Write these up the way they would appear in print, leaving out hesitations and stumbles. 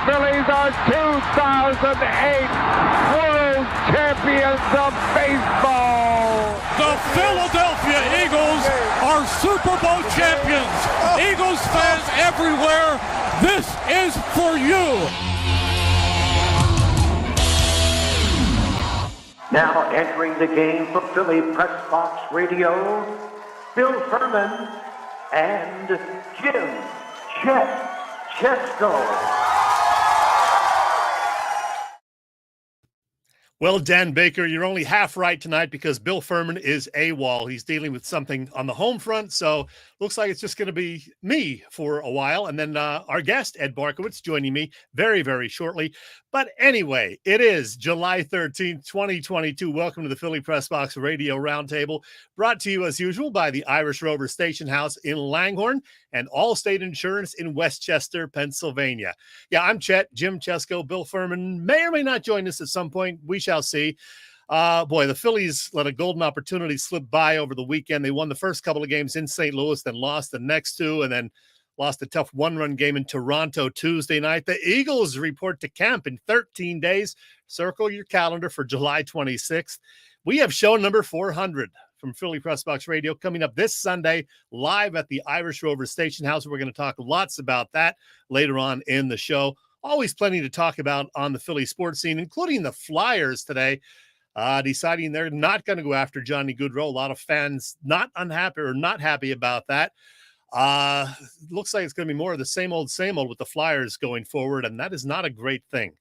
Phillies are 2008 World Champions of Baseball. The Philadelphia Eagles are Super Bowl champions. Eagles fans everywhere, this is for you. Now entering the game for Philly Pressbox Radio, Bill Furman and Jim Chet Chesko. Well, Dan Baker, you're only half right tonight because Bill Furman is AWOL. He's dealing with something on the home front, so looks like it's just going to be me for a while, and then our guest, Ed Barkowitz, joining me very, very shortly. But anyway, it is July 13th, 2022. Welcome to the Philly Pressbox Radio Roundtable, brought to you as usual by the Irish Rover Station House in Langhorne and Allstate Insurance in Westchester, Pennsylvania. Yeah, I'm Chet, Jim Chesko. Bill Furman may or may not join us at some point. We shall see. Boy, the Phillies let a golden opportunity slip by over the weekend. They won the first couple of games in St. Louis, then lost the next two, and then lost a tough one-run game in Toronto Tuesday night. The Eagles report to camp in 13 days. Circle your calendar for July 26th. We have show number 400 from Philly Pressbox Radio coming up this Sunday live at the Irish Rover Station House. We're going to talk lots about that later on in the show. Always plenty to talk about on the Philly sports scene, including the Flyers today, deciding they're not going to go after Johnny Gaudreau. A lot of fans not unhappy or not happy about that. Looks like it's going to be more of the same old with the Flyers going forward, and that is not a great thing.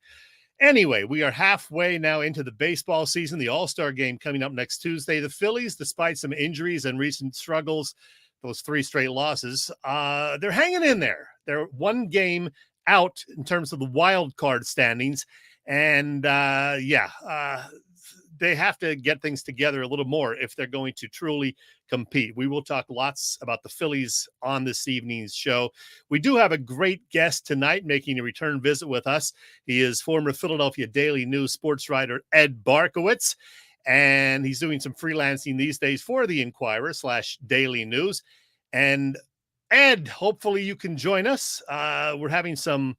Anyway, we are halfway now into the baseball season, the All-Star game coming up next Tuesday. The Phillies, despite some injuries and recent struggles, those 3 straight losses, they're hanging in there. They're one game out in terms of the wild card standings, and they have to get things together a little more if they're going to truly compete. We will talk lots about the Phillies on this evening's show. We do have a great guest tonight making a return visit with us. He is former Philadelphia Daily News sports writer Ed Barkowitz, and he's doing some freelancing these days for the Inquirer/Daily News. And Ed, hopefully you can join us. We're having some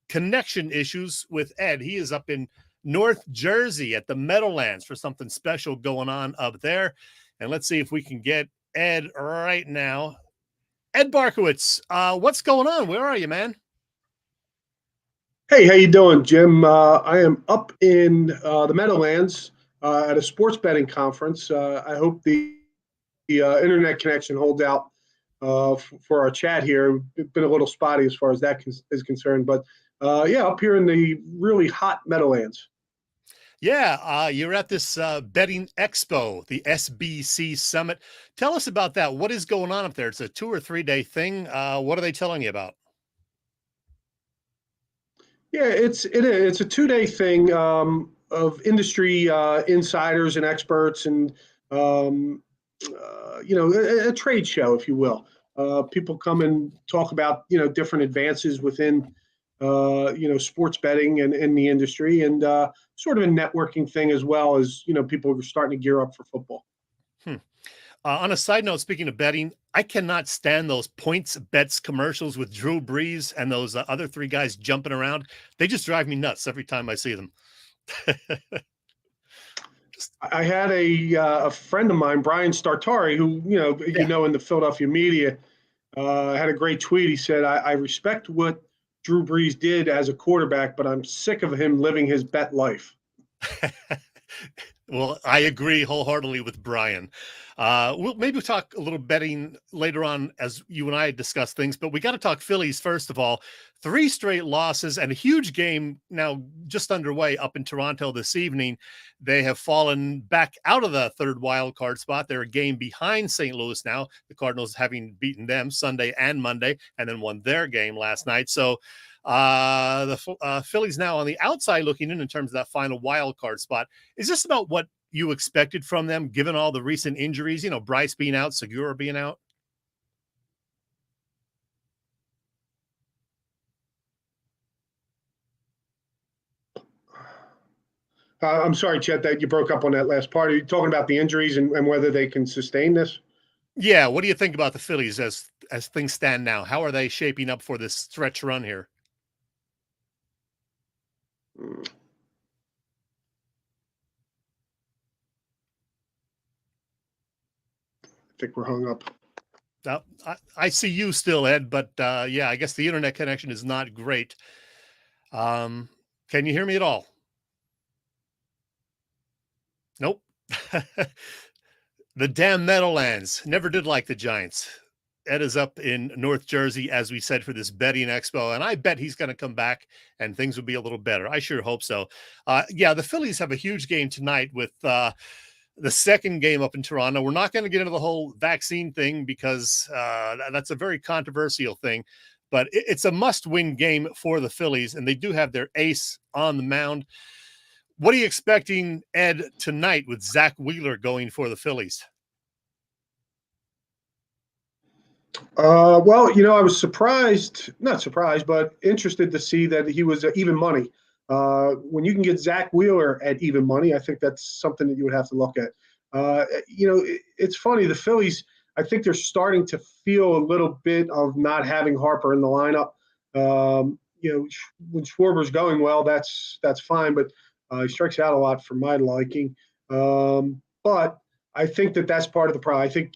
connection issues with Ed. He is up in North Jersey at the Meadowlands for something special going on up there. And let's see if we can get Ed right now. Ed Barkowitz, what's going on? Where are you, man? Hey, how you doing, Jim? I am up in the Meadowlands at a sports betting conference. I hope the internet connection holds out for our chat here. It's been a little spotty as far as that is concerned, but up here in the really hot Meadowlands. Yeah, you're at this betting expo, the SBC Summit. Tell us about that. What is going on up there? It's a 2 or 3 day thing. What are they telling you about? Yeah, it's a 2-day thing of industry insiders and experts, and a trade show, if you will. People come and talk about different advances within sports betting and the industry, and sort of a networking thing as well as people are starting to gear up for football. On a side note, speaking of betting, I cannot stand those points bets commercials with Drew Brees and those other 3 guys jumping around. They just drive me nuts every time I see them. I had a friend of mine, Brian Startari, who in the Philadelphia media, had a great tweet. He said, I respect what Drew Brees did as a quarterback, but I'm sick of him living his bet life. Well, I agree wholeheartedly with Brian. We'll talk a little betting later on as you and I discuss things, but we got to talk Phillies first of all. 3 straight losses and a huge game now just underway up in Toronto this evening. They have fallen back out of the 3rd wild card spot. They're a game behind St. Louis now, the Cardinals having beaten them Sunday and Monday and then won their game last night. So the Phillies now on the outside looking in terms of that final wild card spot. Is this about what you expected from them, given all the recent injuries? Bryce being out, Segura being out. I'm sorry, Chet, that you broke up on that last part. Are you talking about the injuries and whether they can sustain this? Yeah. What do you think about the Phillies as things stand now? How are they shaping up for this stretch run here? I think we're hung up. I see you still, Ed, but yeah, I guess the internet connection is not great. Can you hear me at all? Nope. The damn Meadowlands. Never did like the Giants. Ed is up in North Jersey, as we said, for this betting expo, and I bet he's going to come back and things will be a little better. I sure hope so. Yeah, the Phillies have a huge game tonight with the second game up in Toronto. We're not going to get into the whole vaccine thing because that's a very controversial thing, but it's a must-win game for the Phillies, and they do have their ace on the mound. What are you expecting, Ed, tonight with Zach Wheeler going for the Phillies? Well, I was not surprised, but interested to see that he was even money. When you can get Zach Wheeler at even money, I think that's something that you would have to look at. It's funny. The Phillies, I think they're starting to feel a little bit of not having Harper in the lineup. When Schwarber's going well, that's fine, but he strikes out a lot for my liking. But I think that's part of the problem. I think,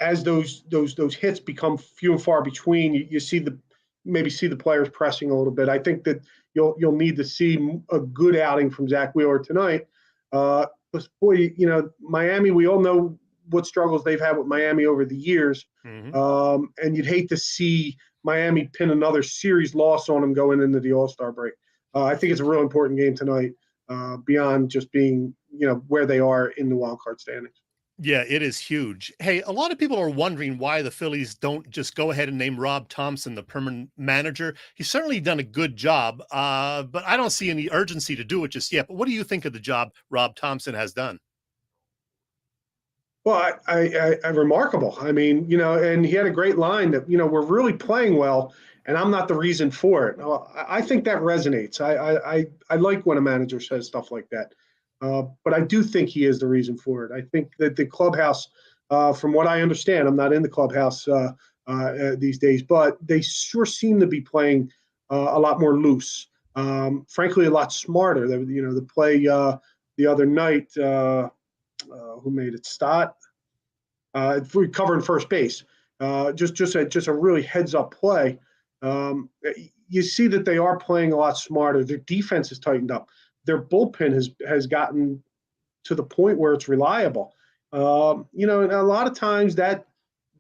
as those hits become few and far between, you see the players pressing a little bit. I think that you'll need to see a good outing from Zach Wheeler tonight. But boy, Miami, we all know what struggles they've had with Miami over the years. Mm-hmm. And you'd hate to see Miami pin another series loss on them going into the All-Star break. I think it's a real important game tonight, beyond just being, where they are in the wild card standings. Yeah, it is huge. Hey, a lot of people are wondering why the Phillies don't just go ahead and name Rob Thompson the permanent manager. He's certainly done a good job, but I don't see any urgency to do it just yet. But what do you think of the job Rob Thompson has done? Well, I remarkable. I mean, and he had a great line that, we're really playing well, and I'm not the reason for it. I think that resonates. I like when a manager says stuff like that. But I do think he is the reason for it. I think that the clubhouse, from what I understand, I'm not in the clubhouse these days, but they sure seem to be playing a lot more loose. Frankly, a lot smarter. The play the other night, who made it? Stott, covering first base. Just a really heads-up play. You see that they are playing a lot smarter. Their defense is tightened up. Their bullpen has gotten to the point where it's reliable. And a lot of times that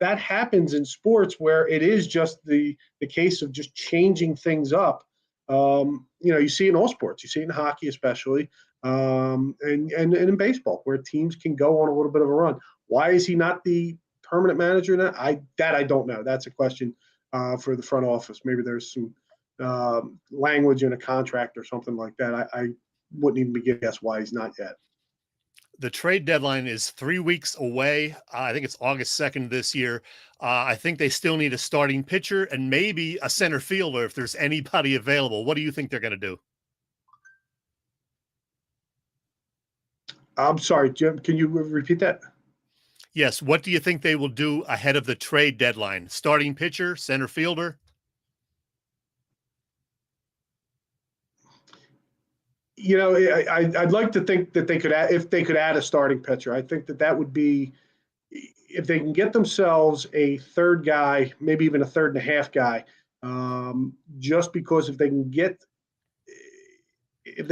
happens in sports where it is just the case of just changing things up. You see it in all sports. You see it in hockey especially, and in baseball where teams can go on a little bit of a run. Why is he not the permanent manager now? I don't know. That's a question for the front office. Maybe there's some language in a contract or something like that. I wouldn't even begin to guess why he's not yet. The trade deadline is 3 weeks away. I think it's August 2nd this year. I think they still need a starting pitcher and maybe a center fielder if there's anybody available. What do you think they're going to do? I'm sorry, Jim, can you repeat that? Yes. What do you think they will do ahead of the trade deadline? Starting pitcher, center fielder? I'd like to think that they could add, if they could add a starting pitcher. I think that would be, if they can get themselves a third guy, maybe even a third and a half guy, just because if they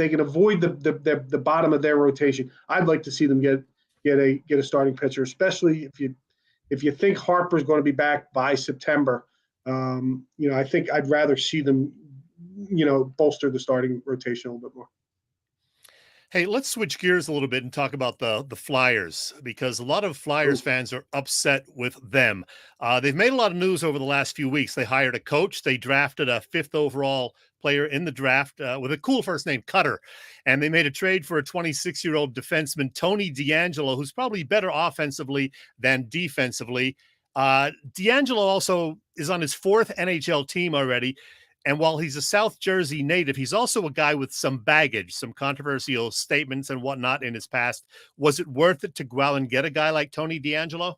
can avoid the bottom of their rotation, I'd like to see them get a starting pitcher, especially if you think Harper's going to be back by September. I think I'd rather see them, bolster the starting rotation a little bit more. Hey, let's switch gears a little bit and talk about the Flyers, because a lot of Flyers fans are upset with them. They've made a lot of news over the last few weeks. They hired a coach. They drafted a 5th overall player in the draft with a cool first name, Cutter. And they made a trade for a 26-year-old defenseman, Tony DeAngelo, who's probably better offensively than defensively. DeAngelo also is on his 4th NHL team already. And while he's a South Jersey native, he's also a guy with some baggage, some controversial statements and whatnot in his past. Was it worth it to go out and get a guy like Tony DeAngelo?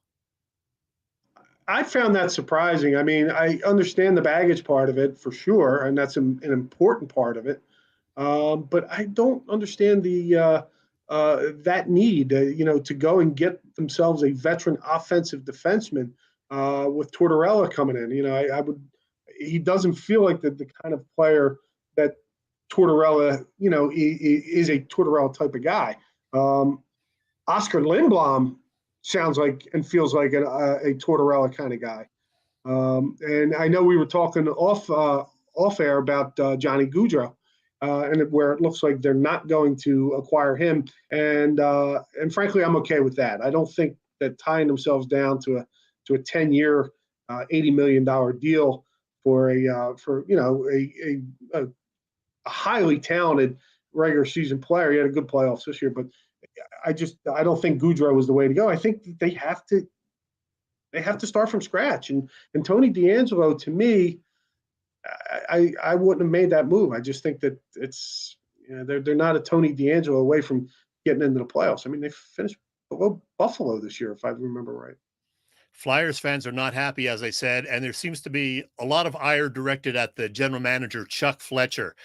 I found that surprising. I mean, I understand the baggage part of it for sure, and that's an important part of it. But I don't understand that need, to go and get themselves a veteran offensive defenseman with Tortorella coming in. He doesn't feel like the kind of player that Tortorella, is a Tortorella type of guy. Oscar Lindblom sounds like and feels like a Tortorella kind of guy. And I know we were talking off air about Johnny Gaudreau, and where it looks like they're not going to acquire him. And frankly, I'm okay with that. I don't think that tying themselves down to a 10-year, $80 million deal for a highly talented regular season player. He had a good playoffs this year, but I don't think Gaudreau was the way to go. I think they have to start from scratch. And Tony DeAngelo, to me, I wouldn't have made that move. I just think that it's they're not a Tony DeAngelo away from getting into the playoffs. I mean, they finished below Buffalo this year, if I remember right. Flyers fans are not happy, as I said, and there seems to be a lot of ire directed at the general manager, Chuck Fletcher.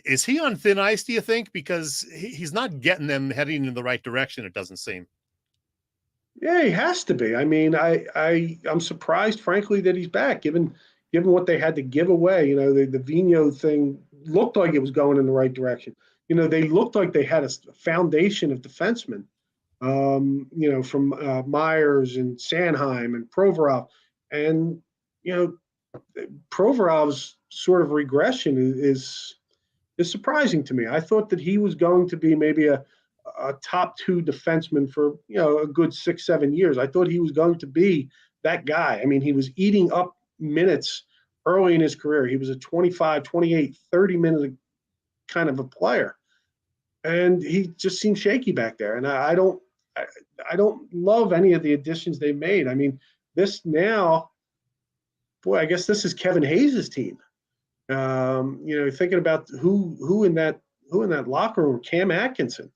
Is he on thin ice, do you think? Because he's not getting them heading in the right direction, it doesn't seem. Yeah, he has to be. I mean, I'm surprised, frankly, that he's back, given what they had to give away. The Vigneault thing looked like it was going in the right direction. They looked like they had a foundation of defensemen. From Myers and Sanheim and Provorov. And, Provorov's sort of regression is surprising to me. I thought that he was going to be maybe a top 2 defenseman for, a good 6-7 years. I thought he was going to be that guy. I mean, he was eating up minutes early in his career. He was a 25, 28, 30-minute kind of a player. And he just seemed shaky back there. And I don't love any of the additions they made. I mean, this now, boy, I guess this is Kevin Hayes' team. Thinking about who in that locker room, Cam Atkinson,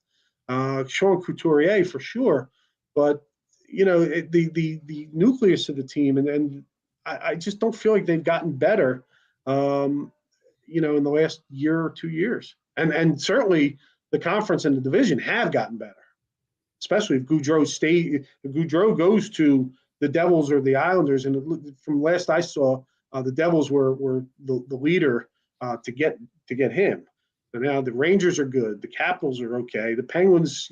Sean Couturier for sure, but the nucleus of the team, and I just don't feel like they've gotten better, in the last year or 2 years, and certainly the conference and the division have gotten better. Especially if Gaudreau goes to the Devils or the Islanders, and from last I saw, the Devils were the leader to get him. So now the Rangers are good, the Capitals are okay, the Penguins,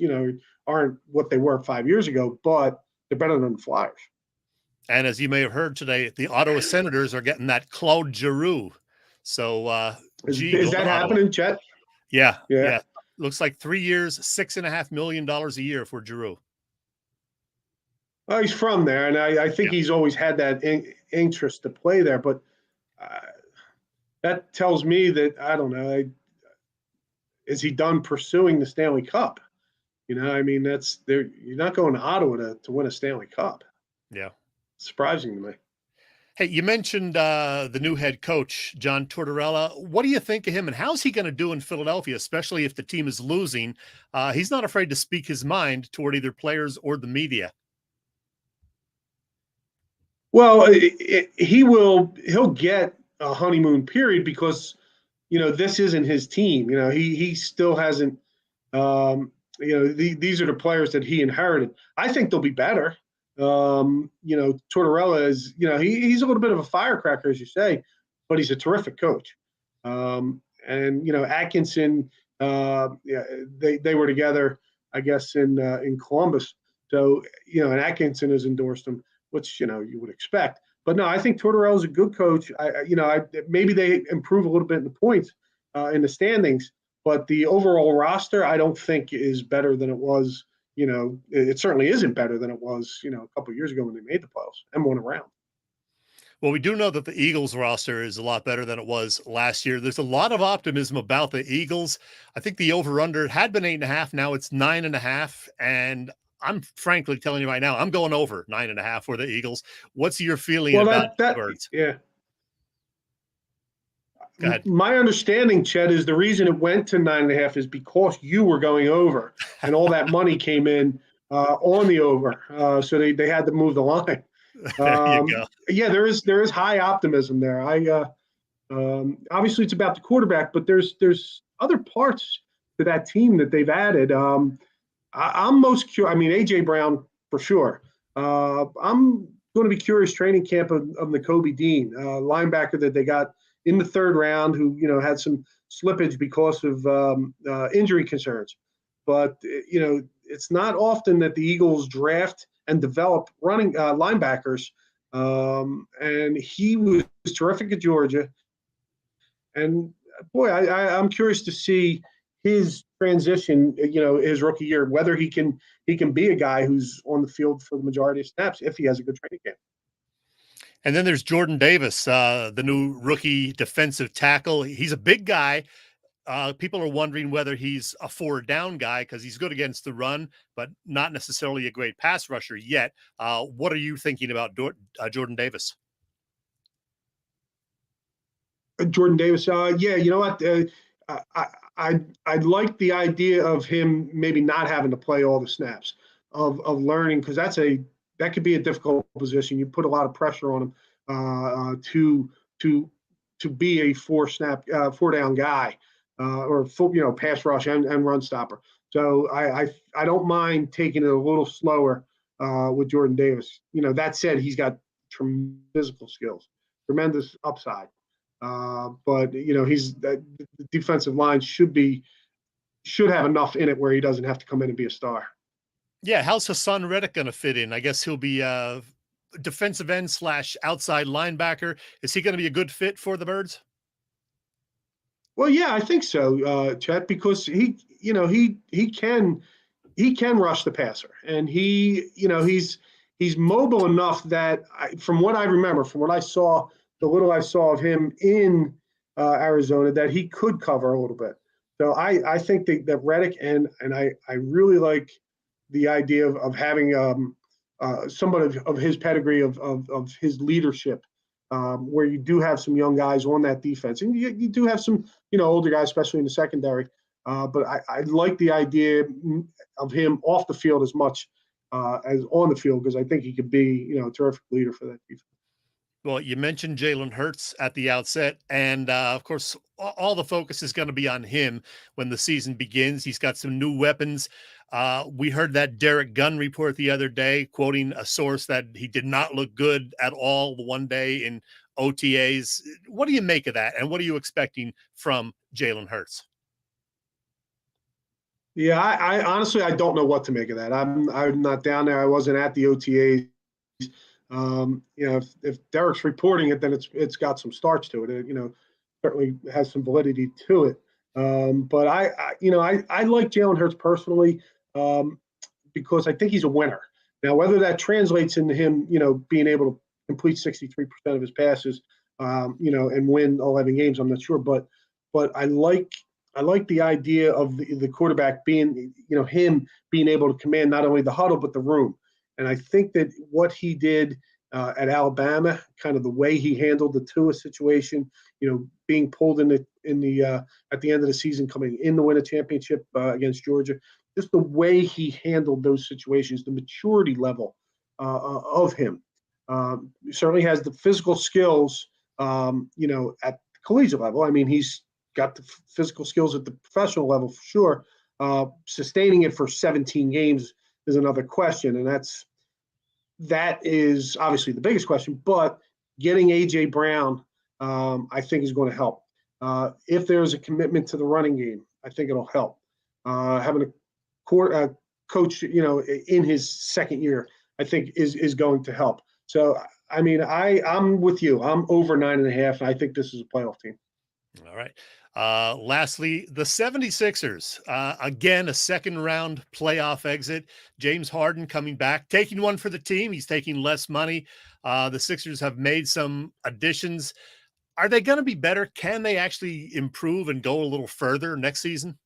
aren't what they were 5 years ago, but they're better than the Flyers. And as you may have heard today, the Ottawa Senators are getting that Claude Giroux. So is that happening, Chet? Yeah. Looks like 3 years, $6.5 million a year for Giroux. Well, he's from there, and I think he's always had that interest to play there. But that tells me that, I don't know, is he done pursuing the Stanley Cup? I mean, you're not going to Ottawa to win a Stanley Cup. Yeah. Surprising to me. Hey, you mentioned the new head coach, John Tortorella. What do you think of him, and how's he going to do in Philadelphia, especially if the team is losing? He's not afraid to speak his mind toward either players or the media. Well, he'll get a honeymoon period because, this isn't his team. He still hasn't, these are the players that he inherited. I think they'll be better. Tortorella is, he's a little bit of a firecracker, as you say, but he's a terrific coach. Atkinson, they were together, I guess, in Columbus. So, and Atkinson has endorsed him, which, you would expect. But no, I think Tortorella is a good coach. Maybe they improve a little bit in the points in the standings, but the overall roster, I don't think is better than it was. It certainly isn't better than it was, a couple of years ago when they made the playoffs and won a round. Well, we do know that the Eagles roster is a lot better than it was last year. There's a lot of optimism about the Eagles. I think the over-under had been 8.5. Now it's 9.5. And I'm frankly telling you right now, I'm going over 9.5 for the Eagles. What's your feeling about the Birds? Yeah. Go ahead. My understanding, Chet, is the reason it went to 9.5 is because you were going over, and all that money came in on the over, so they had to move the line. There you go. Yeah, there is high optimism there. Obviously it's about the quarterback, but there's other parts to that team that they've added. I'm most curious. I mean, A.J. Brown for sure. I'm going to be curious training camp of Nakobe Dean, linebacker that they got in the third round, who had some slippage because of injury concerns. But it's not often that the Eagles draft and develop running linebackers. And he was terrific at Georgia. And boy, I'm curious to see his transition, his rookie year, whether he can be a guy who's on the field for the majority of snaps if he has a good training camp. And then there's Jordan Davis, the new rookie defensive tackle. He's a big guy. People are wondering whether he's a 4-down guy because he's good against the run, but not necessarily a great pass rusher yet. What are you thinking about Jordan Davis? Jordan Davis, yeah, you know what? I'd like the idea of him maybe not having to play all the snaps of learning, because that could be a difficult position. You put a lot of pressure on him to be a 4-down guy. Or full, pass rush and run stopper. So I don't mind taking it a little slower with Jordan Davis. That said, he's got tremendous physical skills, tremendous upside. But the defensive line should have enough in it where he doesn't have to come in and be a star. Yeah, how's Hassan Reddick going to fit in? I guess he'll be a defensive end / outside linebacker. Is he going to be a good fit for the Birds? Well, yeah, I think so, Chet, because he can rush the passer, and he's mobile enough that from what I remember, from what I saw, the little I saw of him in Arizona, that he could cover a little bit. So I think that Reddick and I really like the idea of having somebody of his pedigree of his leadership. Where you do have some young guys on that defense, and you do have some, older guys, especially in the secondary. But I like the idea of him off the field as much as on the field, because I think he could be, a terrific leader for that defense. Well, you mentioned Jalen Hurts at the outset, and of course, all the focus is going to be on him when the season begins. He's got some new weapons. We heard that Derek Gunn report the other day, quoting a source that he did not look good at all the one day in OTAs. What do you make of that, and what are you expecting from Jalen Hurts? Yeah, I honestly, I don't know what to make of that. I'm not down there. I wasn't at the OTAs. If Derek's reporting it, then it's got some starch to it. It certainly has some validity to it. But I like Jalen Hurts personally, because I think he's a winner. Now, whether that translates into him, being able to complete 63% of his passes, and win 11 games, I'm not sure. But I like the idea of the quarterback being, him being able to command not only the huddle but the room. And I think that what he did at Alabama, kind of the way he handled the Tua situation, being pulled at the end of the season, coming in to win a championship against Georgia, just the way he handled those situations, the maturity level of him, certainly has the physical skills, at the collegiate level. I mean, he's got the physical skills at the professional level for sure. Sustaining it for 17 games is another question, and that is obviously the biggest question. But getting A.J. Brown, I think, is going to help. If there's a commitment to the running game, I think it'll help. Having a coach, in his second year, I think is going to help. So, I mean, I'm with you. I'm over 9.5. I think this is a playoff team. All right. Lastly, the 76ers, again, a second round playoff exit. James Harden coming back, taking one for the team. He's taking less money. The Sixers have made some additions. Are they going to be better? Can they actually improve and go a little further next season?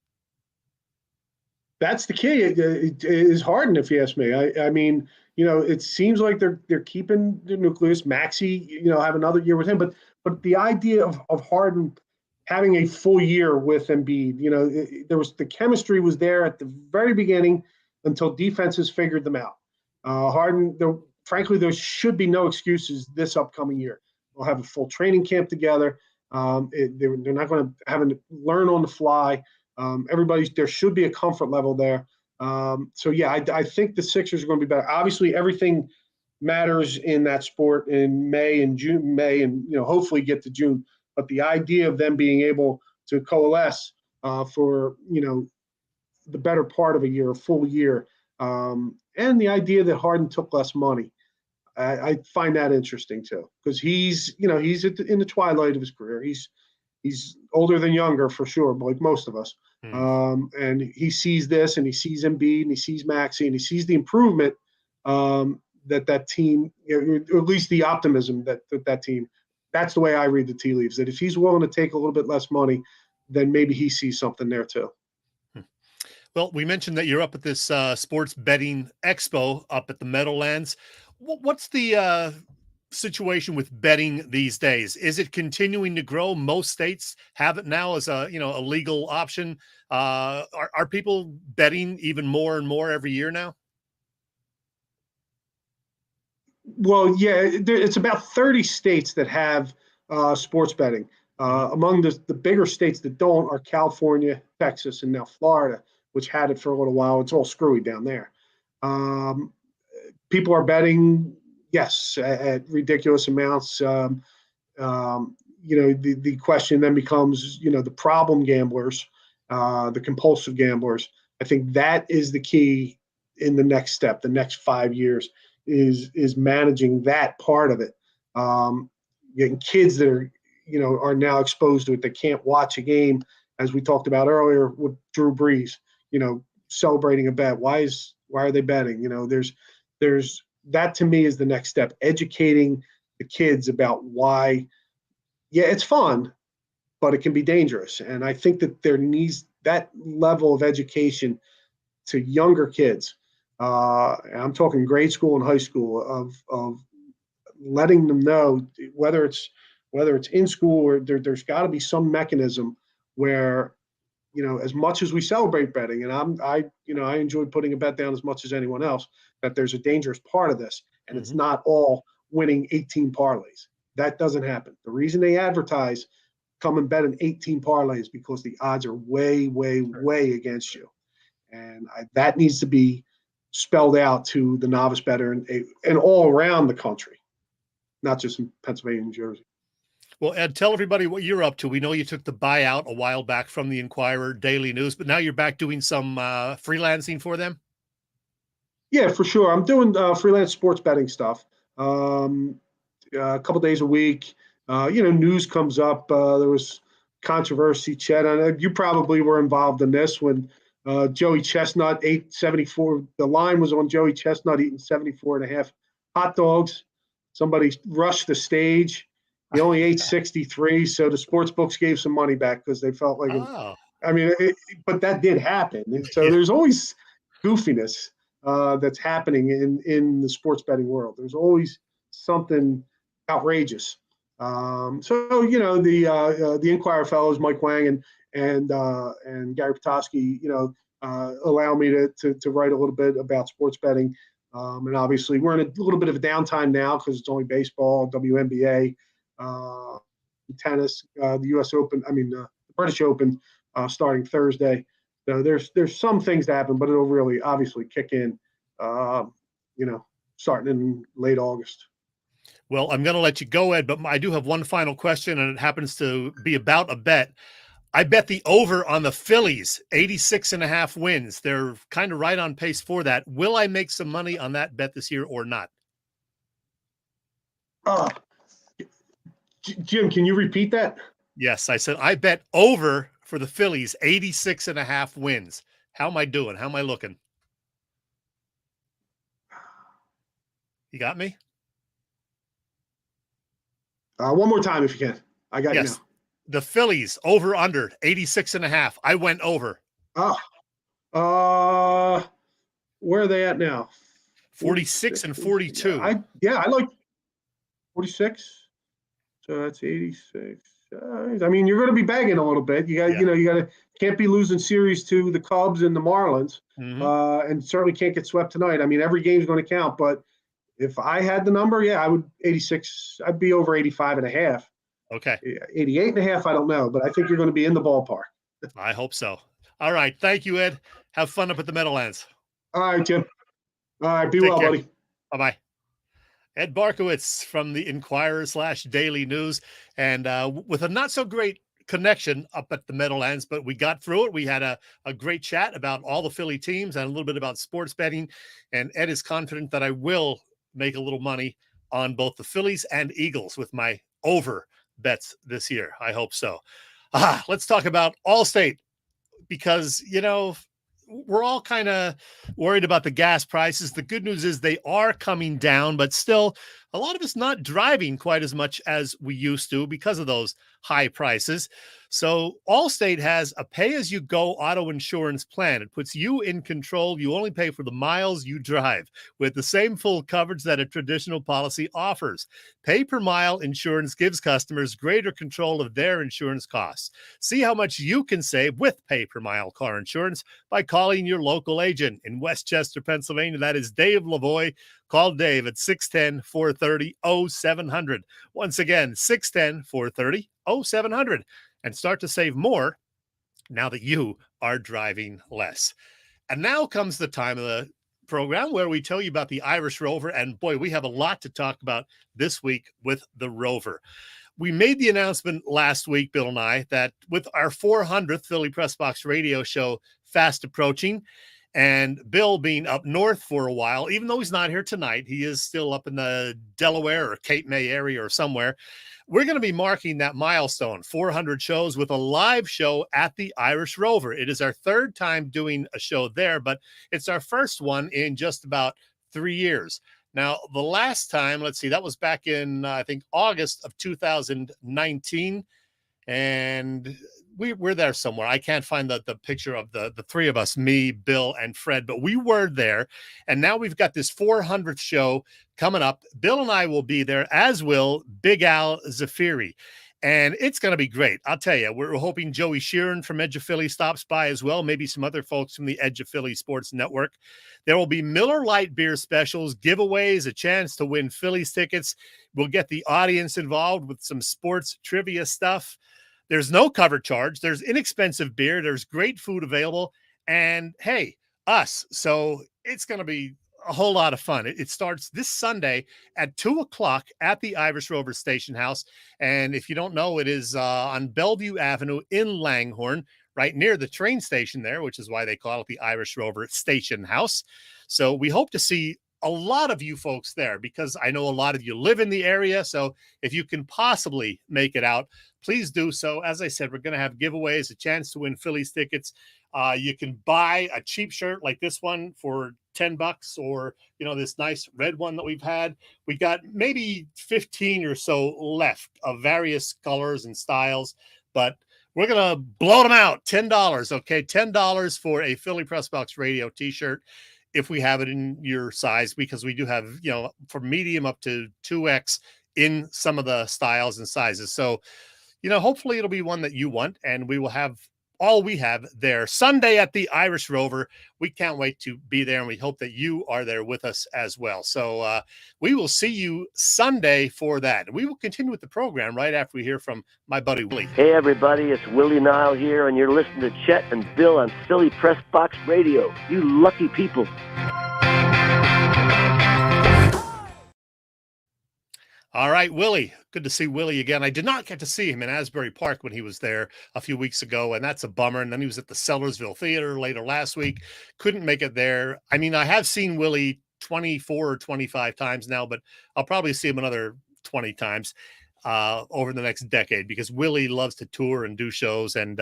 That's the key. It is Harden, if you ask me. I mean, it seems like they're keeping the nucleus. Maxey, have another year with him, but the idea of Harden having a full year with Embiid, there was the chemistry was there at the very beginning until defenses figured them out. Harden, frankly, there should be no excuses this upcoming year. We'll have a full training camp together. They're not going to have to learn on the fly. There should be a comfort level there. I think the Sixers are going to be better. Obviously, everything matters in that sport in May and hopefully get to June. But the idea of them being able to coalesce for the better part of a full year, and the idea that Harden took less money, I find that interesting too, because he's in the twilight of his career. He's older than younger for sure, like most of us. And he sees this, and he sees Embiid, and he sees Maxey, and he sees the improvement that team, or at least the optimism that team. That's the way I read the tea leaves. That if he's willing to take a little bit less money, then maybe he sees something there too. Well, we mentioned that you're up at this sports betting expo up at the Meadowlands. What's the situation with betting these days? Is it continuing to grow? Most states have it now as a legal option. Are people betting even more and more every year now? Well, yeah, it's about 30 states that have sports betting. Among the bigger states that don't are California, Texas, and now Florida, which had it for a little while. It's all screwy down there. People are betting, yes, at ridiculous amounts. The question then becomes, the problem gamblers, the compulsive gamblers. I think that is the key in the next step, the next 5 years, is managing that part of it. Getting kids that are now exposed to it. They can't watch a game, as we talked about earlier with Drew Brees, celebrating a bet. Why are they betting? There's that, to me, is the next step, educating the kids about why. Yeah, it's fun, but it can be dangerous. And I think that there needs that level of education to younger kids. I'm talking grade school and high school, of letting them know, whether it's in school or there's got to be some mechanism where, as much as we celebrate betting, and I enjoy putting a bet down as much as anyone else, that there's a dangerous part of this, and it's not all winning 18 parlays. That doesn't happen. The reason they advertise come and bet an 18 parlays because the odds are way, way, way against you, and that needs to be spelled out to the novice bettor and all around the country, not just in Pennsylvania and Jersey. Well, Ed, tell everybody what you're up to. We know you took the buyout a while back from the Inquirer Daily News, but now you're back doing some freelancing for them? Yeah, for sure. I'm doing freelance sports betting stuff. A couple days a week. News comes up. There was controversy, Chet. You probably were involved in this when Joey Chestnut ate 74. The line was on Joey Chestnut eating 74 and a half hot dogs. Somebody rushed the stage. He only ate 63, so the sports books gave some money back because they felt like but that did happen. And so there's always goofiness that's happening in the sports betting world. There's always something outrageous. The Inquirer fellows, Mike Wang and Gary Petoskey, allow me to write a little bit about sports betting. And obviously we're in a little bit of a downtime now because it's only baseball, WNBA, tennis, the U.S. Open. The British Open starting Thursday. So there's some things to happen, but it'll really obviously kick in, starting in late August. Well, I'm going to let you go, Ed, but I do have one final question, and it happens to be about a bet. I bet the over on the Phillies, 86.5 wins. They're kind of right on pace for that. Will I make some money on that bet this year or not? Jim, can you repeat that? Yes, I said I bet over for the Phillies, 86.5 wins. How am I doing? How am I looking? You got me? One more time if you can. I got you now. The Phillies, over under, 86.5. I went over. Where are they at now? 46 and 42. I like 46. So that's 86. You're going to be begging a little bit. Can't be losing series to the Cubs and the Marlins, and certainly can't get swept tonight. Every game's going to count, but if I had the number, I would 86. I'd be over 85 and a half. Okay. 88.5, I don't know, but I think you're going to be in the ballpark. I hope so. All right. Thank you, Ed. Have fun up at the Meadowlands. All right, Jim. All right. Be Take well, care. buddy. Bye-bye. Ed Barkowitz from the Inquirer/Daily News, and with a not so great connection up at the Meadowlands, but we got through it. We had a great chat about all the Philly teams and a little bit about sports betting, and Ed is confident that I will make a little money on both the Phillies and Eagles with my over bets this year. I hope so. Let's talk about Allstate, because, we're all kind of worried about the gas prices. The good news is they are coming down, but still a lot of us not driving quite as much as we used to because of those high prices. So Allstate has a pay-as-you-go auto insurance plan. It puts you in control. You only pay for the miles you drive with the same full coverage that a traditional policy offers. Pay-per-mile insurance gives customers greater control of their insurance costs. See how much you can save with pay-per-mile car insurance by calling your local agent in Westchester, Pennsylvania. That is Dave Lavoie. Call Dave at 610-430-0700. Once again, 610-430-0700. And start to save more now that you are driving less. And now comes the time of the program where we tell you about the Irish Rover. And boy, we have a lot to talk about this week with the Rover. We made the announcement last week, Bill and I, that with our 400th Philly Pressbox Radio show fast approaching, and Bill being up north for a while, even though he's not here tonight, he is still up in the Delaware or Cape May area or somewhere. We're going to be marking that milestone, 400 shows with a live show at the Irish Rover. It is our third time doing a show there, but it's our first one in just about 3 years. Now, the last time, let's see, that was back in, I think, August of 2019. And we're there somewhere. I can't find the picture of the three of us, me, Bill, and Fred, but we were there. And now we've got this 400th show coming up. Bill and I will be there, as will Big Al Zafiri. And it's going to be great. I'll tell you, we're hoping Joey Sheeran from Edge of Philly stops by as well. Maybe some other folks from the Edge of Philly Sports Network. There will be Miller Lite beer specials, giveaways, a chance to win Phillies tickets. We'll get the audience involved with some sports trivia stuff. There's no cover charge. There's inexpensive beer. There's great food available. And hey, us. So it's going to be a whole lot of fun. It starts this Sunday at 2:00 at the Irish Rover Station House. And if you don't know, it is on Bellevue Avenue in Langhorne, right near the train station there, which is why they call it the Irish Rover Station House. So we hope to see a lot of you folks there, because I know a lot of you live in the area. So if you can possibly make it out, please do so. As I said, we're going to have giveaways, a chance to win Phillies tickets. You can buy a cheap shirt like this one for $10, or, this nice red one that we've had. We got maybe 15 or so left of various colors and styles, but we're going to blow them out. $10. Okay. $10 for a Philly Pressbox Radio t-shirt, if we have it in your size, because we do have, from medium up to 2X in some of the styles and sizes. So, hopefully it'll be one that you want, and we will have all we have there Sunday at the Irish Rover. We can't wait to be there, and we hope that you are there with us as well. So we will see you Sunday for that. We will continue with the program right after we hear from my buddy Willie. Hey everybody, it's Willie Nile here, and you're listening to Chet and Bill on Philly Pressbox Radio. You lucky people. All right, Willie. Good to see Willie again. I did not get to see him in Asbury Park when he was there a few weeks ago, and that's a bummer. And then he was at the Sellersville Theater later last week. Couldn't make it there. I mean, I have seen Willie 24 or 25 times now, but I'll probably see him another 20 times over the next decade, because Willie loves to tour and do shows, and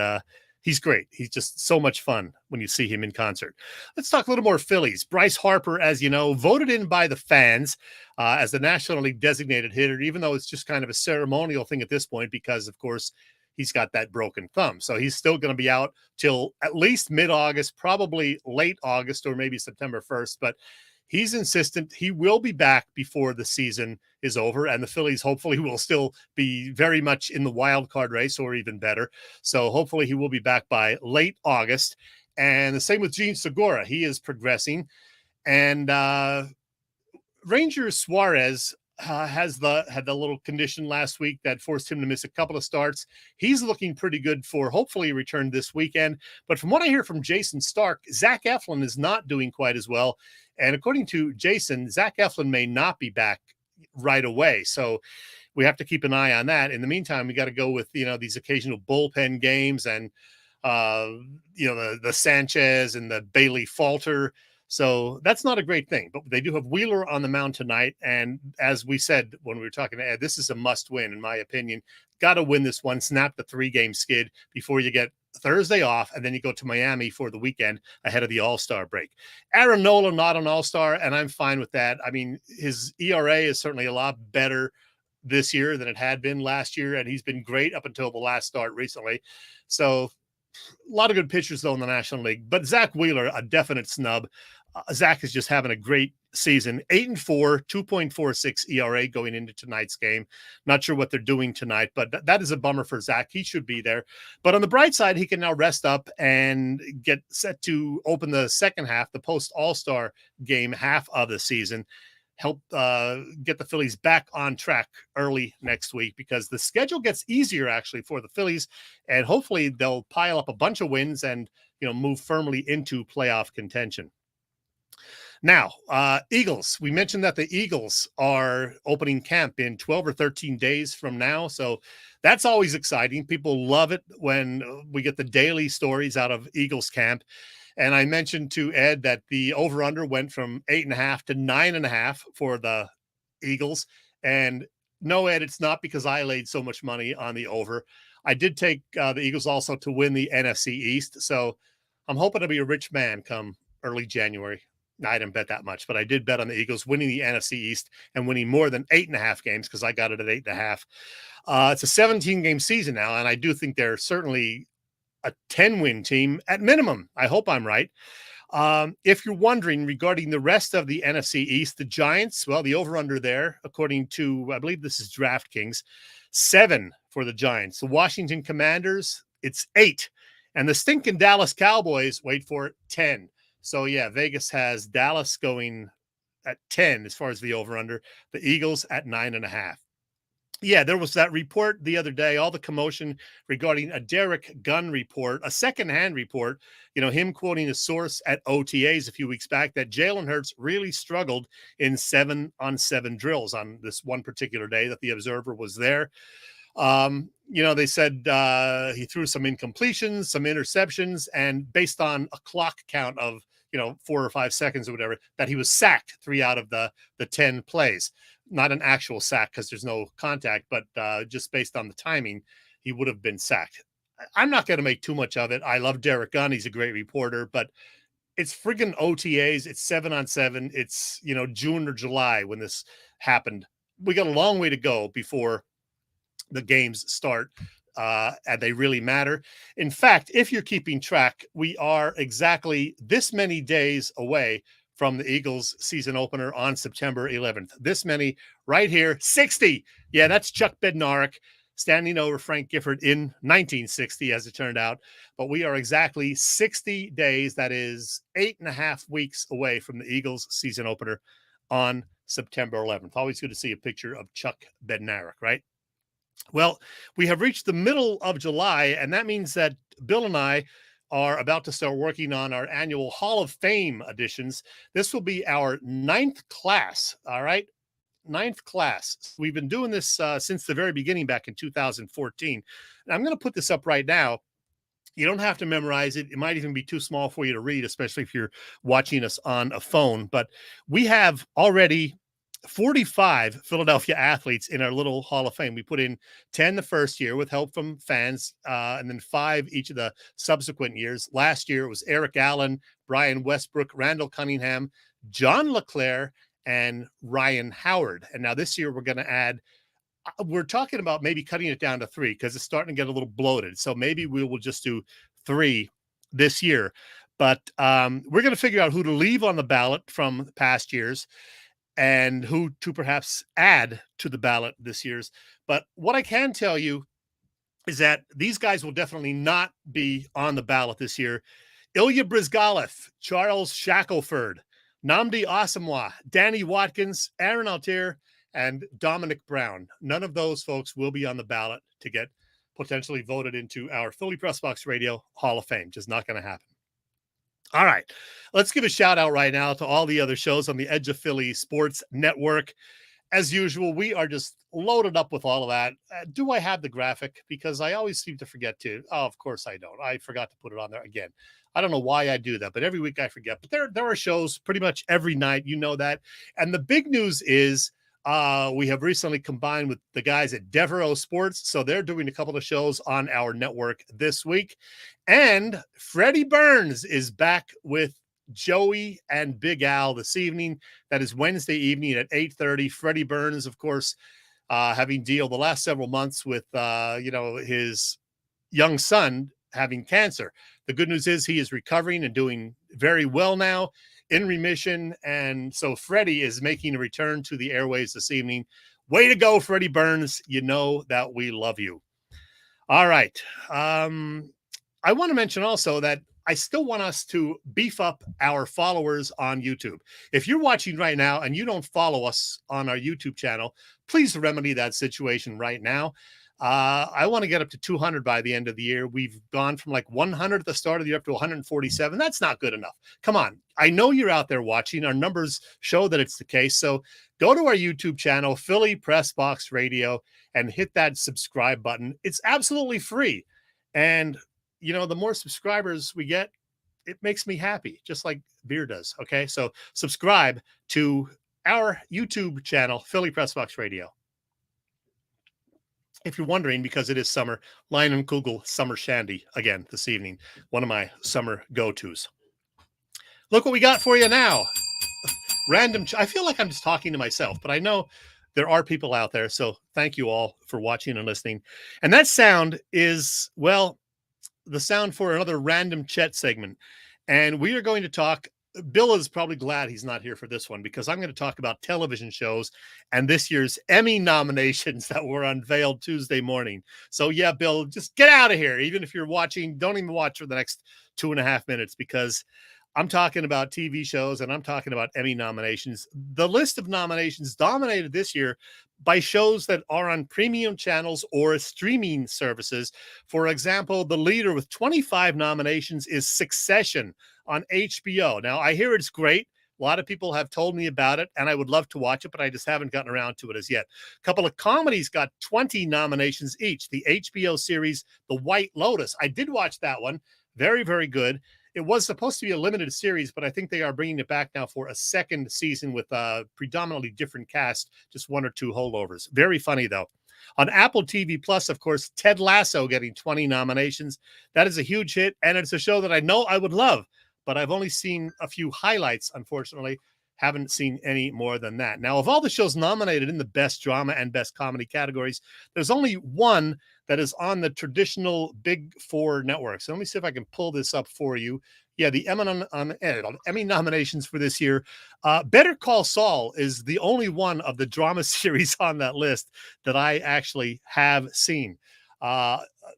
he's great. He's just so much fun when you see him in concert. Let's talk a little more Phillies. Bryce Harper, as you know, voted in by the fans as the National League designated hitter, even though it's just kind of a ceremonial thing at this point, because, of course, he's got that broken thumb. So he's still going to be out till at least mid-August, probably late August or maybe September 1st. But he's insistent he will be back before the season is over, and the Phillies hopefully will still be very much in the wild card race, or even better. So hopefully he will be back by late August. And the same with Gene Segura. He is progressing. And Ranger Suarez, had the little condition last week that forced him to miss a couple of starts. He's looking pretty good for hopefully a return this weekend. But from what I hear from Jason Stark, Zach Eflin is not doing quite as well. And according to Jason, Zach Eflin may not be back right away. So we have to keep an eye on that. In the meantime, we got to go with, these occasional bullpen games and, the Sanchez and the Bailey Falter. So that's not a great thing, but they do have Wheeler on the mound tonight. And as we said, when we were talking to Ed, this is a must win, in my opinion. Got to win this one, snap the 3-game skid before you get Thursday off. And then you go to Miami for the weekend ahead of the All-Star break. Aaron Nola, not an All-Star, and I'm fine with that. I mean, his ERA is certainly a lot better this year than it had been last year. And he's been great up until the last start recently. So a lot of good pitchers though in the National League, but Zach Wheeler, a definite snub. Zach is just having a great season. 8-4, 2.46 ERA going into tonight's game. Not sure what they're doing tonight, but that is a bummer for Zach. He should be there. But on the bright side, he can now rest up and get set to open the second half, the post All-Star game half of the season. Help get the Phillies back on track early next week, because the schedule gets easier actually for the Phillies, and hopefully they'll pile up a bunch of wins and move firmly into playoff contention. Now, Eagles. We mentioned that the Eagles are opening camp in 12 or 13 days from now, so that's always exciting. People love it when we get the daily stories out of Eagles camp. And I mentioned to Ed that the over-under went from 8.5 to 9.5 for the Eagles. And no, Ed, it's not because I laid so much money on the over. I did take the Eagles also to win the NFC East. So I'm hoping to be a rich man come early January. I didn't bet that much, but I did bet on the Eagles winning the NFC East and winning more than 8.5 games, because I got it at 8.5. It's a 17-game season now, and I do think they're certainly a 10-win team at minimum. I hope I'm right. If you're wondering regarding the rest of the NFC East, the Giants, well, the over-under there, according to, I believe this is DraftKings, 7 for the Giants. The Washington Commanders, it's 8. And the stinking Dallas Cowboys, wait for it, 10. So, yeah, Vegas has Dallas going at 10 as far as the over-under. The Eagles at 9.5. Yeah, there was that report the other day, all the commotion regarding a Derek Gunn report, a secondhand report, him quoting a source at OTAs a few weeks back that Jalen Hurts really struggled in 7-on-7 drills on this one particular day that the Observer was there. They said he threw some incompletions, some interceptions, and based on a clock count of 4 or 5 seconds or whatever, that he was sacked 3 out of the 10 plays. Not an actual sack because there's no contact, but just based on the timing, he would have been sacked. I'm not going to make too much of it. I love Derek Gunn. He's a great reporter, but it's friggin' OTAs. It's 7-on-7. It's, June or July when this happened. We got a long way to go before the games start, and they really matter. In fact, if you're keeping track, we are exactly this many days away from the Eagles season opener on September 11th. This many right here, 60. Yeah, that's Chuck Bednarik standing over Frank Gifford in 1960, as it turned out. But we are exactly 60 days, that is 8.5 weeks away from the Eagles season opener on September 11th. Always good to see a picture of Chuck Bednarik, right? Well, we have reached the middle of July, and that means that Bill and I are about to start working on our annual Hall of Fame editions. This will be our 9th class, all right? 9th class. We've been doing this since the very beginning back in 2014. And I'm going to put this up right now. You don't have to memorize it. It might even be too small for you to read, especially if you're watching us on a phone. But we have already 45 Philadelphia athletes in our little Hall of Fame. We put in 10 the first year with help from fans, and then 5 each of the subsequent years. Last year, it was Eric Allen, Brian Westbrook, Randall Cunningham, John LeClaire, and Ryan Howard. And now this year, we're going to add, we're talking about maybe cutting it down to 3 because it's starting to get a little bloated. So maybe we will just do 3 this year. But we're going to figure out who to leave on the ballot from past years and who to perhaps add to the ballot this year's. But what I can tell you is that these guys will definitely not be on the ballot this year. Ilya Brizgalov, Charles Shackelford, Nnamdi Asomugha, Danny Watkins, Aaron Altier, and Dominic Brown. None of those folks will be on the ballot to get potentially voted into our Philly Pressbox Radio Hall of Fame. Just not going to happen. All right, let's give a shout out right now to all the other shows on the Edge of Philly Sports Network. As usual, we are just loaded up with all of that. Do I have the graphic? Because I always seem to forget to. Oh, of course I don't. I forgot to put it on there again. I don't know why I do that, but every week I forget. But there are shows pretty much every night. You know that. And the big news is we have recently combined with the guys at Devereaux Sports. So they're doing a couple of shows on our network this week. And Freddie Burns is back with Joey and Big Al this evening. That is Wednesday evening at 8:30. Freddie Burns, of course, having dealt the last several months with, his young son having cancer. The good news is he is recovering and doing very well now, in remission. And so Freddie is making a return to the airways this evening. Way to go, Freddie Burns. You know that we love you. All right. I want to mention also that I still want us to beef up our followers on YouTube. If you're watching right now and you don't follow us on our YouTube channel, please remedy that situation right now. I want to get up to 200 by the end of the year. We've gone from like 100 at the start of the year up to 147. That's not good enough. Come on. I know you're out there watching. Our numbers show that it's the case. So go to our YouTube channel, Philly Pressbox Radio, and hit that subscribe button. It's absolutely free. And the more subscribers we get, it makes me happy, just like beer does. Okay, so subscribe to our YouTube channel, Philly Pressbox Radio. If you're wondering, because it is summer, Lion and Kugel Summer Shandy again this evening, one of my summer go-tos. Look what we got for you now. Random. I feel like I'm just talking to myself, but I know there are people out there. So thank you all for watching and listening. And that sound is, well, the sound for another Random Chet segment. And we are going to talk. Bill is probably glad he's not here for this one, because I'm going to talk about television shows and this year's Emmy nominations that were unveiled Tuesday morning. So yeah, Bill, just get out of here. Even if you're watching, don't even watch for the next 2.5 minutes, because I'm talking about TV shows and I'm talking about Emmy nominations. The list of nominations dominated this year by shows that are on premium channels or streaming services. For example, the leader with 25 nominations is Succession on HBO. Now, I hear it's great. A lot of people have told me about it, and I would love to watch it, but I just haven't gotten around to it as yet. A couple of comedies got 20 nominations each. The HBO series, The White Lotus. I did watch that one. Very, very good. It was supposed to be a limited series, but I think they are bringing it back now for a second season with a predominantly different cast, just 1 or 2 holdovers. Very funny, though. On Apple TV Plus, of course, Ted Lasso getting 20 nominations. That is a huge hit, and it's a show that I know I would love, but I've only seen a few highlights, unfortunately. Haven't seen any more than that. Now, of all the shows nominated in the best drama and best comedy categories, there's only one that is on the traditional Big Four networks. So let me see if I can pull this up for you. Yeah, the Emmy nominations for this year. Better Call Saul is the only one of the drama series on that list that I actually have seen.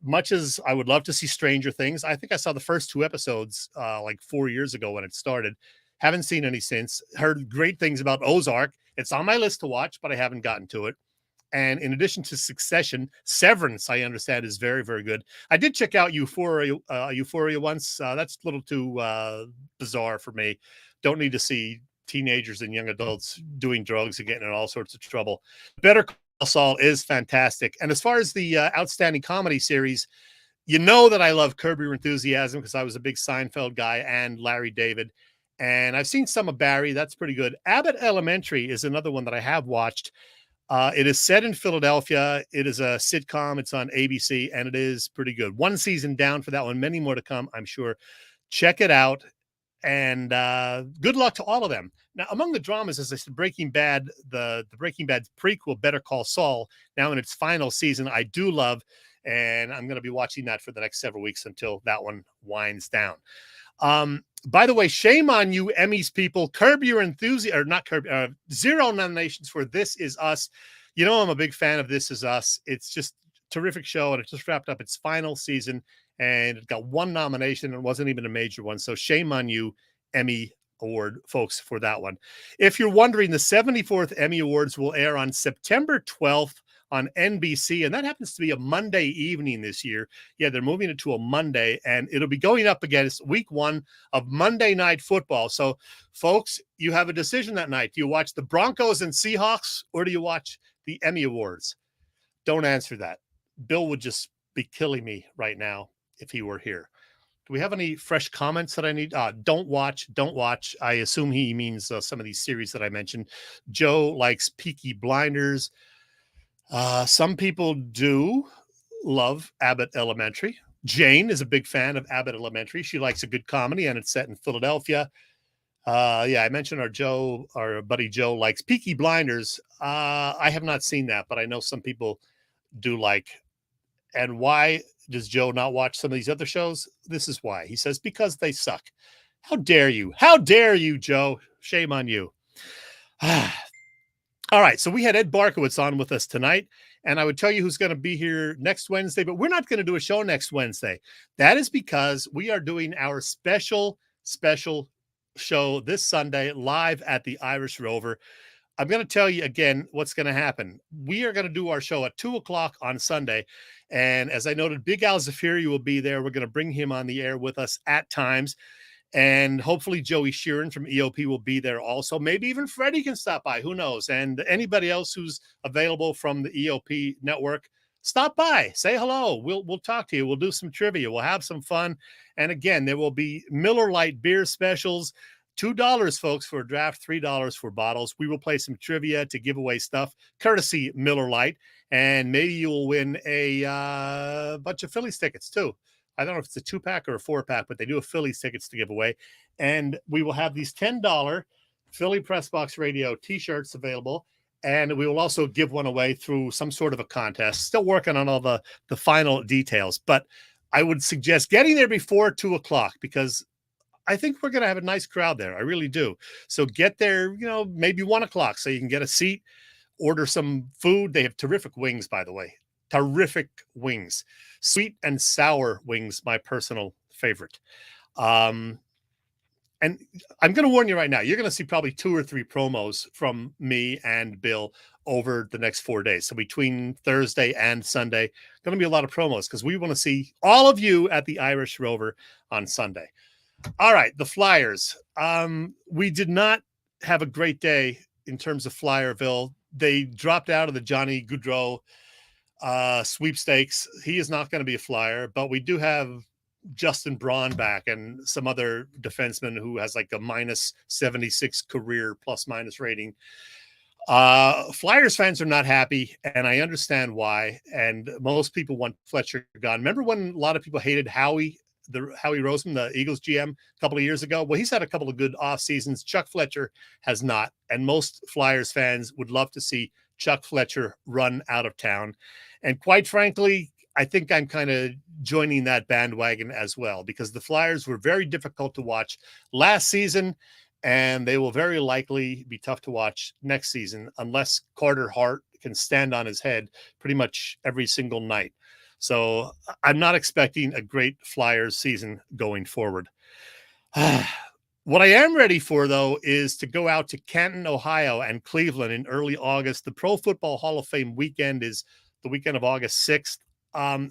Much as I would love to see Stranger Things, I think I saw the first 2 episodes like 4 years ago when it started. Haven't seen any since. Heard great things about Ozark. It's on my list to watch, but I haven't gotten to it. And in addition to Succession, Severance, I understand, is very, very good. I did check out Euphoria once. That's a little too bizarre for me. Don't need to see teenagers and young adults doing drugs and getting in all sorts of trouble. Better Call Saul is fantastic. And as far as the outstanding comedy series, you know that I love Curb Your Enthusiasm because I was a big Seinfeld guy, and Larry David. And I've seen some of Barry. That's pretty good. Abbott Elementary is another one that I have watched. It is set in Philadelphia. It is a sitcom. It's on ABC, and it is pretty good. 1 season down for that one. Many more to come, I'm sure. Check it out. And good luck to all of them. Now, among the dramas, as I said, Breaking Bad, the Breaking Bad prequel, Better Call Saul, now in its final season, I do love. And I'm going to be watching that for the next several weeks until that one winds down. By the way, shame on you, Emmys people. Curb Your Enthusiasm, or not Curb, 0 nominations for This Is Us. You know, I'm a big fan of This Is Us. It's just a terrific show, and it just wrapped up its final season, and it got 1 nomination, and it wasn't even a major one. So shame on you, Emmy Award folks for that one. If you're wondering, the 74th Emmy Awards will air on September 12th on NBC, and that happens to be a Monday evening this year. Yeah, they're moving it to a Monday, and it'll be going up against week 1 of Monday Night Football. So, folks, you have a decision that night. Do you watch the Broncos and Seahawks, or do you watch the Emmy Awards? Don't answer that. Bill would just be killing me right now if he were here. Do we have any fresh comments that I need? Don't watch. I assume he means some of these series that I mentioned. Joe likes Peaky Blinders. Some people do love Abbott Elementary. Jane is a big fan of Abbott Elementary. She likes a good comedy, and it's set in Philadelphia. I mentioned our buddy Joe likes Peaky Blinders. I have not seen that, but I know some people do like. And why does Joe not watch some of these other shows? This is why. He says, because they suck. How dare you? How dare you, Joe? Shame on you. All right, so we had Ed Barkowitz on with us tonight, and I would tell you who's going to be here next Wednesday, but we're not going to do a show next Wednesday. That is because we are doing our special show this Sunday live at the Irish Rover. I'm going to tell you again what's going to happen. We are going to do our show at 2 o'clock on Sunday, and as I noted, Big Al Zafiri will be there. We're going to bring him on the air with us at times. And hopefully Joey Sheeran from EOP will be there also. Maybe even Freddie can stop by. Who knows? And anybody else who's available from the EOP network, stop by. Say hello. We'll talk to you. We'll do some trivia. We'll have some fun. And again, there will be Miller Lite beer specials. $2, folks, for a draft, $3 for bottles. We will play some trivia to give away stuff, courtesy Miller Lite. And maybe you will win a bunch of Phillies tickets, too. I don't know if it's a 2-pack or a 4-pack, but they do have Phillies tickets to give away. And we will have these $10 Philly Pressbox Radio T-shirts available. And we will also give one away through some sort of a contest. Still working on all the final details. But I would suggest getting there before 2 o'clock because I think we're going to have a nice crowd there. I really do. So get there, maybe 1 o'clock so you can get a seat, order some food. They have terrific wings, by the way. Terrific wings. Sweet and sour wings, my personal favorite. And I'm going to warn you right now, you're going to see probably 2 or 3 promos from me and Bill over the next 4 days. So between Thursday and Sunday, going to be a lot of promos because we want to see all of you at the Irish Rover on Sunday. All right, the Flyers. We did not have a great day in terms of Flyerville. They dropped out of the Johnny Gaudreau sweepstakes. He is not going to be a Flyer, but we do have Justin Braun back and some other defenseman who has like a minus 76 career plus minus rating. Flyers fans are not happy, and I understand why. And most people want Fletcher gone. Remember when a lot of people hated Howie Roseman, the Eagles GM, a couple of years ago? Well, he's had a couple of good off seasons. Chuck Fletcher has not, and most Flyers fans would love to see Chuck Fletcher run out of town. And quite frankly, I think I'm kind of joining that bandwagon as well because the Flyers were very difficult to watch last season, and they will very likely be tough to watch next season unless Carter Hart can stand on his head pretty much every single night. So I'm not expecting a great Flyers season going forward. What I am ready for, though, is to go out to Canton, Ohio and Cleveland in early August. The Pro Football Hall of Fame weekend is the weekend of August 6th.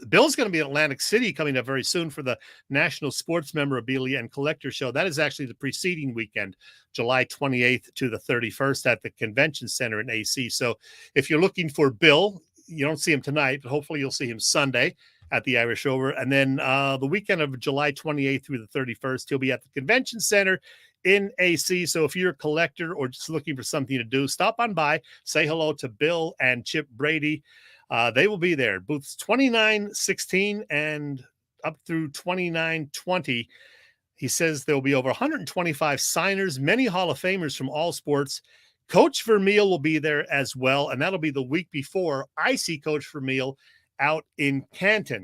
Bill's going to be in Atlantic City coming up very soon for the National Sports Memorabilia and Collector Show. That is actually the preceding weekend, July 28th to the 31st at the Convention Center in AC. So if you're looking for Bill, you don't see him tonight, but hopefully you'll see him Sunday at the Irish Rover. And then the weekend of July 28th through the 31st, he'll be at the Convention Center in AC. So if you're a collector or just looking for something to do, stop on by, say hello to Bill and Chip Brady. They will be there, booths 2916 and up through 2920. He says there will be over 125 signers, many Hall of Famers from all sports. Coach Vermeil will be there as well, and that'll be the week before I see Coach Vermeil out in Canton.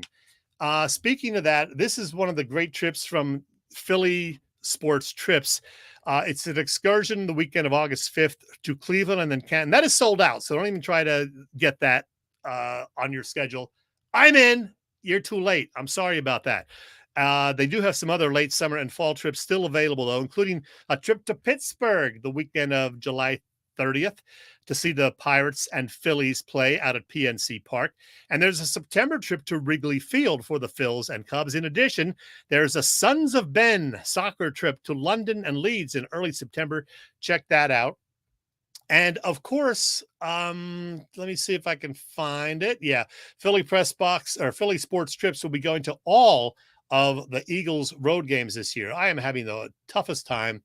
Speaking of that, this is one of the great trips from Philly Sports Trips. It's an excursion the weekend of August 5th to Cleveland and then Canton. That is sold out, so don't even try to get that on your schedule. I'm in. You're too late. I'm sorry about that. They do have some other late summer and fall trips still available, though, including a trip to Pittsburgh the weekend of July 30th to see the Pirates and Phillies play out at PNC Park. And there's a September trip to Wrigley Field for the Phils and Cubs. In addition, there's a Sons of Ben soccer trip to London and Leeds in early September. Check that out. And of course, let me see if I can find it. Yeah, Philly Pressbox or Philly Sports Trips will be going to all of the Eagles road games this year. I am having the toughest time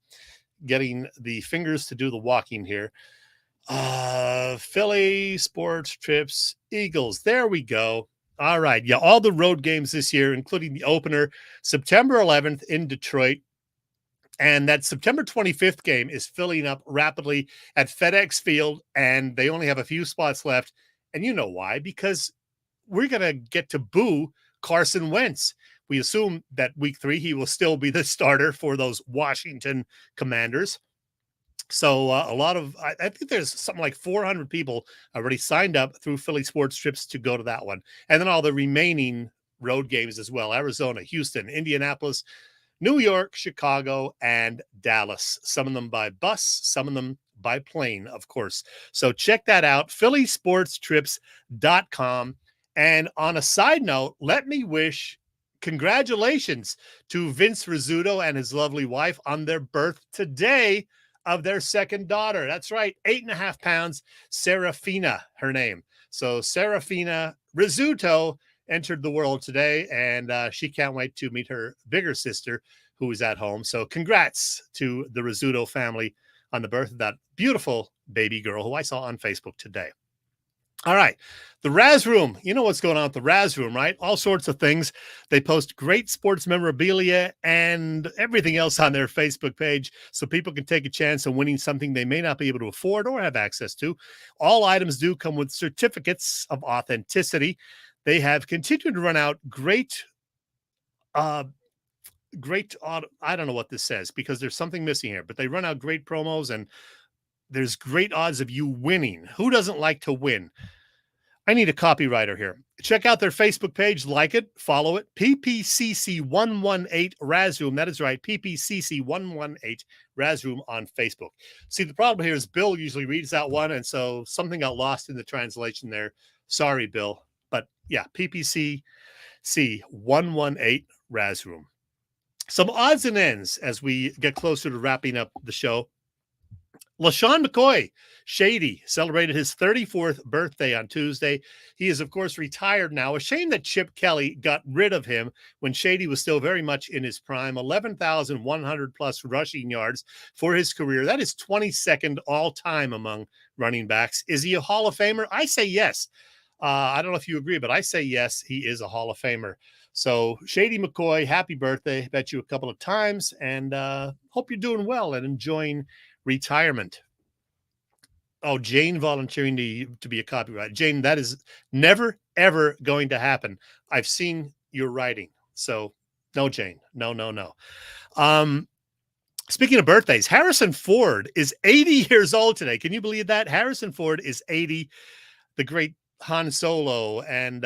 getting the fingers to do the walking here. Philly Sports Trips, Eagles. There we go. All right. Yeah, all the road games this year, including the opener, September 11th in Detroit. And that September 25th game is filling up rapidly at FedEx Field, and they only have a few spots left. And you know why? Because we're going to get to boo Carson Wentz. We assume that week 3 he will still be the starter for those Washington Commanders. So I think there's something like 400 people already signed up through Philly Sports Trips to go to that one. And then all the remaining road games as well: Arizona, Houston, Indianapolis, New York, Chicago, and Dallas. Some of them by bus, some of them by plane, of course. So check that out, phillysportstrips.com. And on a side note, let me wish congratulations to Vince Rizzuto and his lovely wife on their birth today of their second daughter. That's right, 8.5 pounds, Serafina, her name. So Serafina Rizzuto entered the world today, and she can't wait to meet her bigger sister who is at home. So congrats to the Rizzuto family on the birth of that beautiful baby girl who I saw on Facebook today. All right, the Raz Room. You know what's going on with the Raz Room, right? All sorts of things. They post great sports memorabilia and everything else on their Facebook page so people can take a chance of winning something they may not be able to afford or have access to. All items do come with certificates of authenticity. They have continued to run out great, I don't know what this says because there's something missing here, but they run out great promos and there's great odds of you winning. Who doesn't like to win? I need a copywriter here. Check out their Facebook page, like it, follow it. PPCC118 Razroom. That is right, PPCC118 Razroom on Facebook. See, the problem here is Bill usually reads that one, and so something got lost in the translation there. Sorry, Bill. But yeah, PPCC118 Razroom. Some odds and ends as we get closer to wrapping up the show. LaShawn McCoy, Shady, celebrated his 34th birthday on Tuesday. He is, of course, retired now. A shame that Chip Kelly got rid of him when Shady was still very much in his prime. 11,100 plus rushing yards for his career. That is 22nd all-time among running backs. Is he a Hall of Famer? I say yes. I don't know if you agree, but I say yes, he is a Hall of Famer. So, Shady McCoy, happy birthday. Bet you a couple of times, and hope you're doing well and enjoying retirement. Oh, Jane volunteering to be a copyright. Jane, that is never, ever going to happen. I've seen your writing. So, no, Jane. No. Speaking of birthdays, Harrison Ford is 80 years old today. Can you believe that? Harrison Ford is 80. The great Han Solo and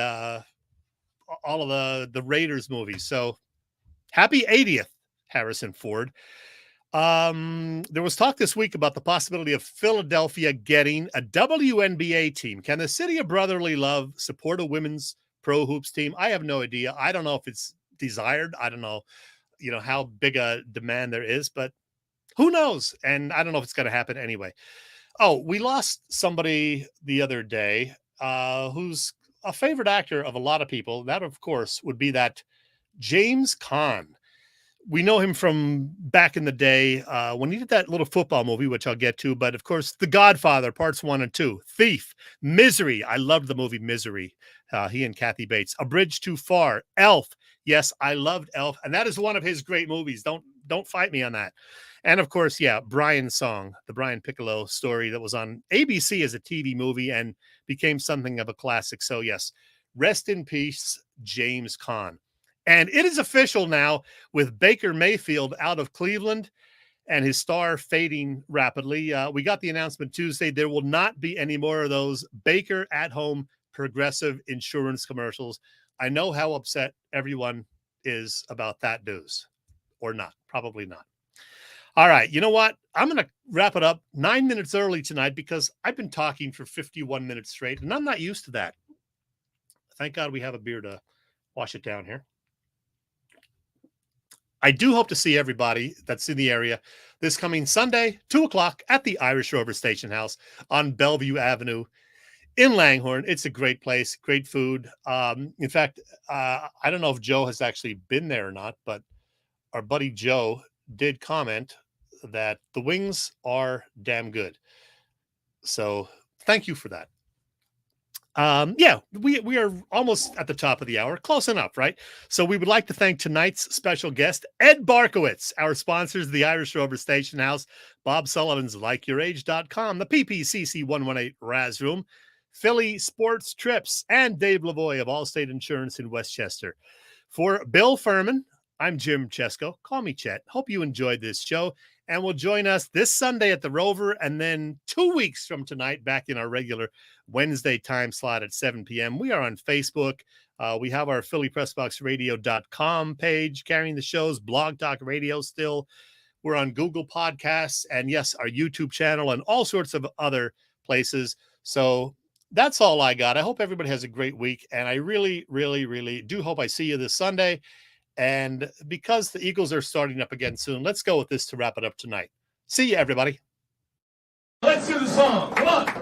all of the Raiders movies. So happy 80th, Harrison Ford. There was talk this week about the possibility of Philadelphia getting a WNBA team. Can the city of brotherly love support a women's pro hoops team? I have no idea. I don't know if it's desired. I don't know, how big a demand there is, but who knows? And I don't know if it's going to happen anyway. Oh, we lost somebody the other day who's a favorite actor of a lot of people. That, of course, would be that James Caan. We know him from back in the day when he did that little football movie, which I'll get to. But, of course, The Godfather, parts 1 and 2. Thief. Misery. I loved the movie Misery. He and Kathy Bates. A Bridge Too Far. Elf. Yes, I loved Elf. And that is one of his great movies. Don't fight me on that. And, of course, Brian's Song, the Brian Piccolo story that was on ABC as a TV movie and became something of a classic. So, yes, rest in peace, James Caan. And it is official now with Baker Mayfield out of Cleveland and his star fading rapidly. We got the announcement Tuesday. There will not be any more of those Baker at-home Progressive insurance commercials. I know how upset everyone is about that news, or not. Probably not. All right. You know what? I'm going to wrap it up 9 minutes early tonight because I've been talking for 51 minutes straight, and I'm not used to that. Thank God we have a beer to wash it down here. I do hope to see everybody that's in the area this coming Sunday, 2 o'clock at the Irish Rover Station House on Bellevue Avenue in Langhorne. It's a great place, great food. In fact, I don't know if Joe has actually been there or not, but our buddy Joe did comment that the wings are damn good. So thank you for that. Yeah, we are almost at the top of the hour, close enough, right? So we would like to thank tonight's special guest, Ed Barkowitz, our sponsors, the Irish Rover Station House, Bob Sullivan's LikeYourAge.com, the PPCC 118 Raz Room, Philly Sports Trips, and Dave Lavoie of Allstate Insurance in Westchester. For Bill Furman, I'm Jim Chesko. Call me Chet. Hope you enjoyed this show, and will join us this Sunday at the Rover, and then 2 weeks from tonight back in our regular Wednesday time slot at 7 p.m. We are on Facebook. We have our PhillyPressboxRadio.com page carrying the shows, Blog Talk Radio still. We're on Google Podcasts, and yes, our YouTube channel and all sorts of other places. So that's all I got. I hope everybody has a great week, and I really, really, really do hope I see you this Sunday. And because the Eagles are starting up again soon, let's go with this to wrap it up tonight. See you, everybody. Let's do the song. Come on.